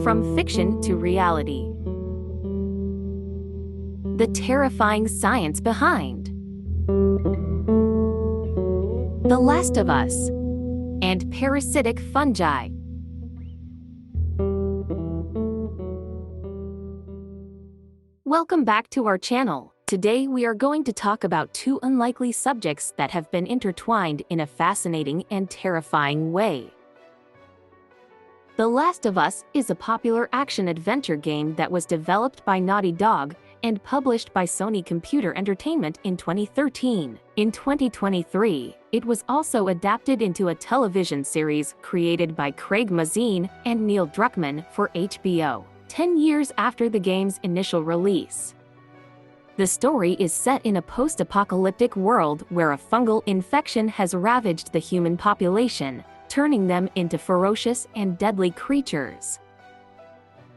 From fiction to reality. The terrifying science behind The Last of Us and parasitic fungi. Welcome back to our channel. Today we are going to talk about two unlikely subjects that have been intertwined in a fascinating and terrifying way. The Last of Us is a popular action-adventure game that was developed by Naughty Dog and published by Sony Computer Entertainment in 2013. In 2023, it was also adapted into a television series created by Craig Mazin and Neil Druckmann for HBO, 10 years after the game's initial release. The story is set in a post-apocalyptic world where a fungal infection has ravaged the human population, turning them into ferocious and deadly creatures.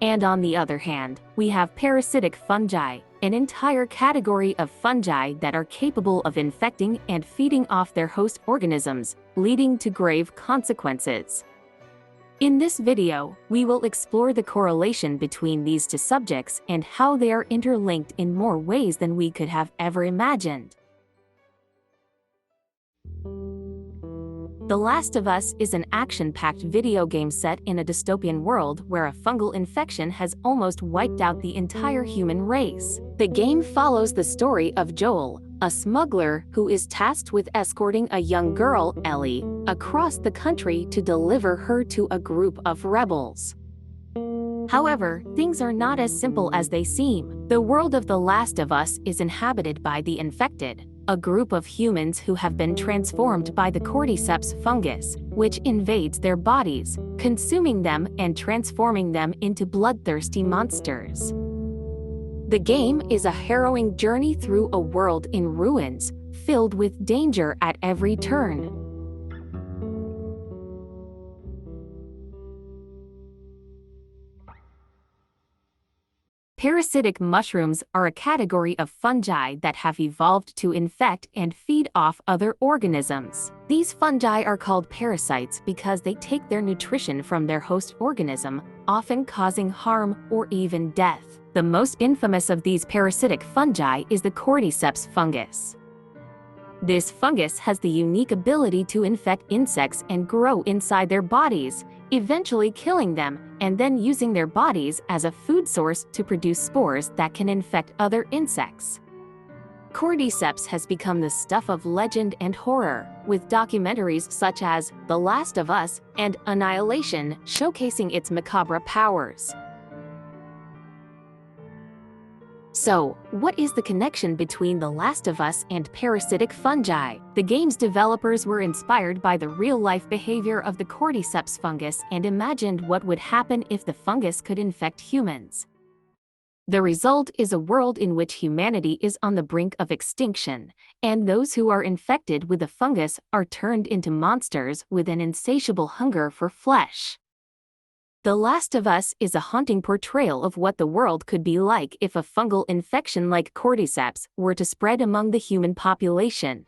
And on the other hand, we have parasitic fungi, an entire category of fungi that are capable of infecting and feeding off their host organisms, leading to grave consequences. In this video, we will explore the correlation between these two subjects and how they are interlinked in more ways than we could have ever imagined. The Last of Us is an action-packed video game set in a dystopian world where a fungal infection has almost wiped out the entire human race. The game follows the story of Joel, a smuggler who is tasked with escorting a young girl, Ellie, across the country to deliver her to a group of rebels. However, things are not as simple as they seem. The world of The Last of Us is inhabited by the infected, a group of humans who have been transformed by the cordyceps fungus, which invades their bodies, consuming them and transforming them into bloodthirsty monsters. The game is a harrowing journey through a world in ruins, filled with danger at every turn. Parasitic mushrooms are a category of fungi that have evolved to infect and feed off other organisms. These fungi are called parasites because they take their nutrition from their host organism, often causing harm or even death. The most infamous of these parasitic fungi is the cordyceps fungus. This fungus has the unique ability to infect insects and grow inside their bodies, eventually killing them, and then using their bodies as a food source to produce spores that can infect other insects. Cordyceps has become the stuff of legend and horror, with documentaries such as The Last of Us and Annihilation showcasing its macabre powers. So, what is the connection between The Last of Us and parasitic fungi? The game's developers were inspired by the real-life behavior of the cordyceps fungus and imagined what would happen if the fungus could infect humans. The result is a world in which humanity is on the brink of extinction, and those who are infected with the fungus are turned into monsters with an insatiable hunger for flesh. The Last of Us is a haunting portrayal of what the world could be like if a fungal infection like cordyceps were to spread among the human population.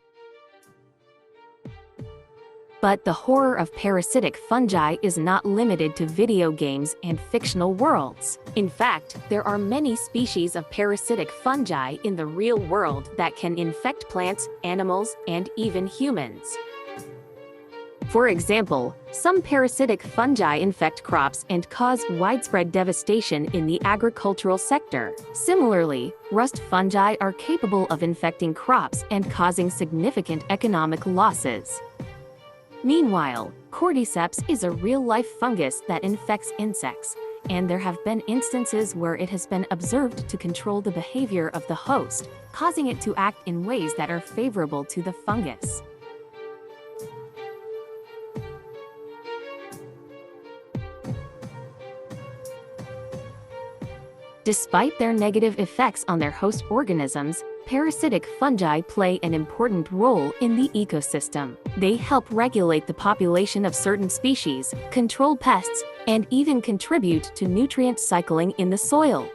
But the horror of parasitic fungi is not limited to video games and fictional worlds. In fact, there are many species of parasitic fungi in the real world that can infect plants, animals, and even humans. For example, some parasitic fungi infect crops and cause widespread devastation in the agricultural sector. Similarly, rust fungi are capable of infecting crops and causing significant economic losses. Meanwhile, cordyceps is a real-life fungus that infects insects, and there have been instances where it has been observed to control the behavior of the host, causing it to act in ways that are favorable to the fungus. Despite their negative effects on their host organisms, parasitic fungi play an important role in the ecosystem. They help regulate the population of certain species, control pests, and even contribute to nutrient cycling in the soil.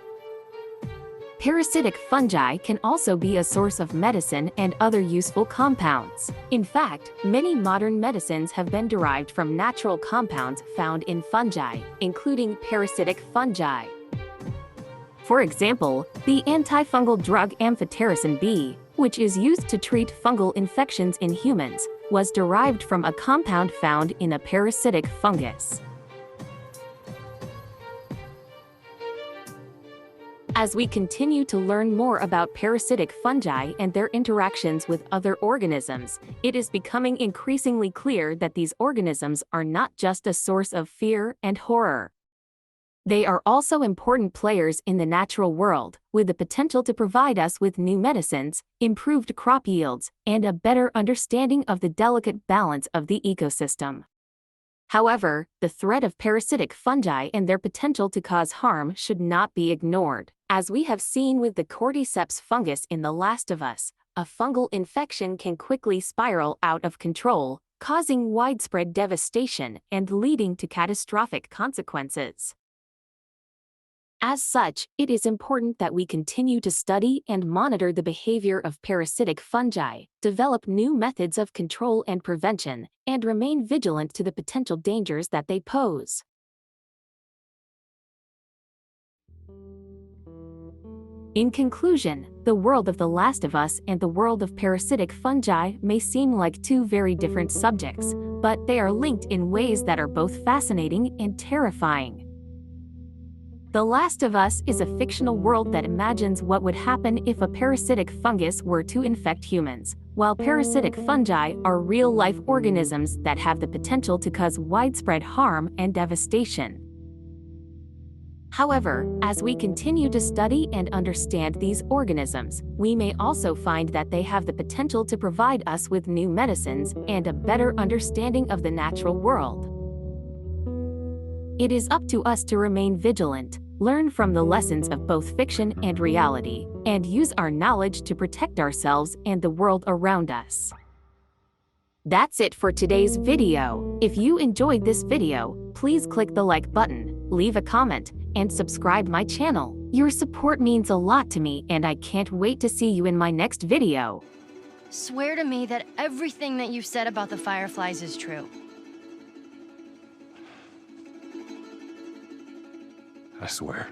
Parasitic fungi can also be a source of medicine and other useful compounds. In fact, many modern medicines have been derived from natural compounds found in fungi, including parasitic fungi. For example, the antifungal drug amphotericin B, which is used to treat fungal infections in humans, was derived from a compound found in a parasitic fungus. As we continue to learn more about parasitic fungi and their interactions with other organisms, it is becoming increasingly clear that these organisms are not just a source of fear and horror. They are also important players in the natural world, with the potential to provide us with new medicines, improved crop yields, and a better understanding of the delicate balance of the ecosystem. However, the threat of parasitic fungi and their potential to cause harm should not be ignored. As we have seen with the cordyceps fungus in The Last of Us, a fungal infection can quickly spiral out of control, causing widespread devastation and leading to catastrophic consequences. As such, it is important that we continue to study and monitor the behavior of parasitic fungi, develop new methods of control and prevention, and remain vigilant to the potential dangers that they pose. In conclusion, the world of The Last of Us and the world of parasitic fungi may seem like two very different subjects, but they are linked in ways that are both fascinating and terrifying. The Last of Us is a fictional world that imagines what would happen if a parasitic fungus were to infect humans, while parasitic fungi are real-life organisms that have the potential to cause widespread harm and devastation. However, as we continue to study and understand these organisms, we may also find that they have the potential to provide us with new medicines and a better understanding of the natural world. It is up to us to remain vigilant, learn from the lessons of both fiction and reality, and use our knowledge to protect ourselves and the world around us. That's it for today's video. If you enjoyed this video, please click the like button, leave a comment, and subscribe my channel. Your support means a lot to me, and I can't wait to see you in my next video. Swear to me that everything that you've said about the fireflies is true. I swear.